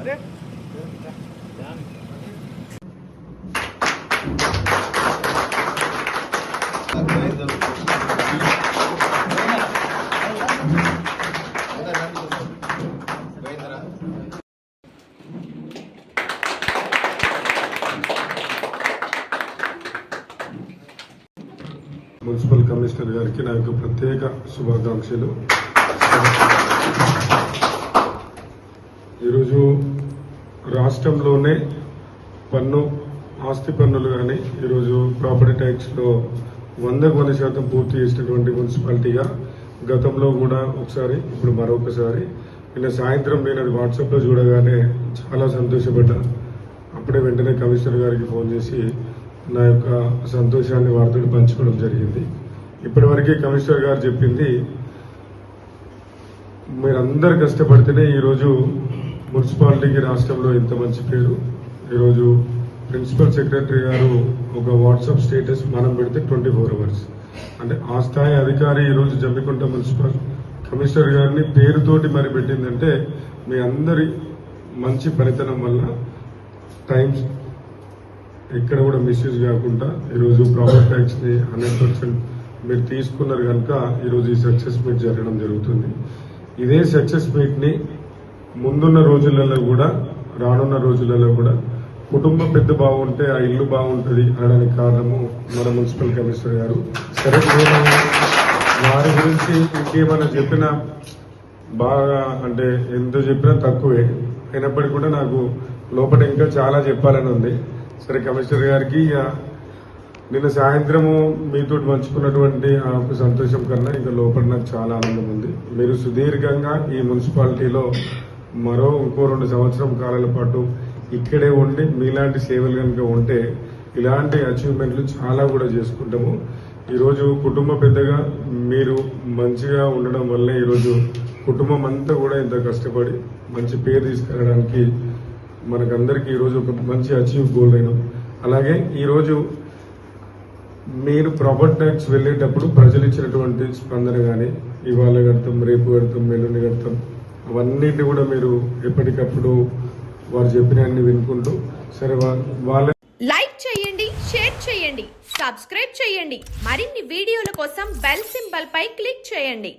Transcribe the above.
అరే municipal commissioner గారికి నా యొక్క ప్రత్యేక శుభాకాంక్షలు. ఈరోజు రాష్ట్రంలోనే ఆస్తి పన్నులు కానీ ఈరోజు ప్రాపర్టీ ట్యాక్స్లో 100% పూర్తి చేసినటువంటి మున్సిపాలిటీగా గతంలో కూడా ఒకసారి, ఇప్పుడు మరొకసారి. నిన్న సాయంత్రం నేను అది వాట్సాప్లో చూడగానే చాలా సంతోషపడ్డా. అప్పుడే వెంటనే కమిషనర్ గారికి ఫోన్ చేసి నా యొక్క సంతోషాన్ని వారితో పంచుకోవడం జరిగింది. ఇప్పటివరకే కమిషనర్ గారు చెప్పింది, మీరందరు కష్టపడితేనే ఈరోజు మున్సిపాలిటీకి రాష్ట్రంలో ఇంత మంచి పేరు. ఈరోజు ప్రిన్సిపల్ సెక్రటరీ గారు ఒక వాట్సాప్ స్టేటస్ మనం పెడితే 24 hours అంటే ఆ స్థాయి అధికారి ఈరోజు జమ్మికుంట మున్సిపల్ కమిషనర్ గారిని పేరుతోటి మరి పెట్టిందంటే మీ అందరి మంచి పనితనం వల్ల టైమ్స్ ఇక్కడ కూడా మిస్యూజ్ కాకుండా ఈరోజు ప్రాపర్టీ ట్యాక్స్ ని 100% మీరు తీసుకున్నారు కనుక ఈరోజు ఈ సక్సెస్ మీట్ జరగడం జరుగుతుంది. ఇదే సక్సెస్ మీట్ ని ముందున్న రోజులలో కూడా, రానున్న రోజులలో కూడా కుటుంబం పెద్ద బాగుంటే ఆ ఇల్లు బాగుంటుంది అనడానికి కారణము మన మున్సిపల్ కమిషనర్ గారు. సరే, నేను వారి గురించి ఇంకేమైనా చెప్పినా బాగా అంటే ఎంత చెప్పినా తక్కువే. అయినప్పటికీ కూడా నాకు లోపల ఇంకా చాలా చెప్పాలని ఉంది. సరే, కమిషనర్ గారికి నిన్న సాయంత్రము మీతో పంచుకున్నటువంటి సంతోషం కన్నా ఇంకా లోపల నాకు చాలా ఆనందం ఉంది. మీరు సుదీర్ఘంగా ఈ మున్సిపాలిటీలో ఇంకో 2 సంవత్సరం కాలాల పాటు ఇక్కడే ఉండి మీలాంటి సేవలు కనుక ఉంటే ఇలాంటి అచీవ్మెంట్లు చాలా కూడా చేసుకుంటాము. ఈరోజు కుటుంబ పెద్దగా మీరు మంచిగా ఉండడం వల్ల ఈరోజు కుటుంబం అంతా కూడా ఇంత కష్టపడి మంచి పేరు తీసుకురావడానికి మనకందరికీ ఈరోజు ఒక మంచి అచీవ్ గోల్ అయినాం. అలాగే ఈరోజు మీరు ప్రాపర్టీ ట్యాక్స్ వెళ్ళేటప్పుడు ప్రజలు ఇచ్చినటువంటి స్పందన కానీ, ఇవాళ కడతాం, రేపు కడతాం, ఎల్లుండి కడతాం, అవన్నిటిని కూడా మీరు ఎప్పటికప్పుడు వారు చెప్పినన్ని వినుకుంటూ సరే వాళ్ళ లైక్ చేయండి, షేర్ చేయండి, సబ్స్క్రైబ్ చేయండి. మరిన్ని వీడియోల కోసం బెల్ సింబల్ పై క్లిక్ చేయండి.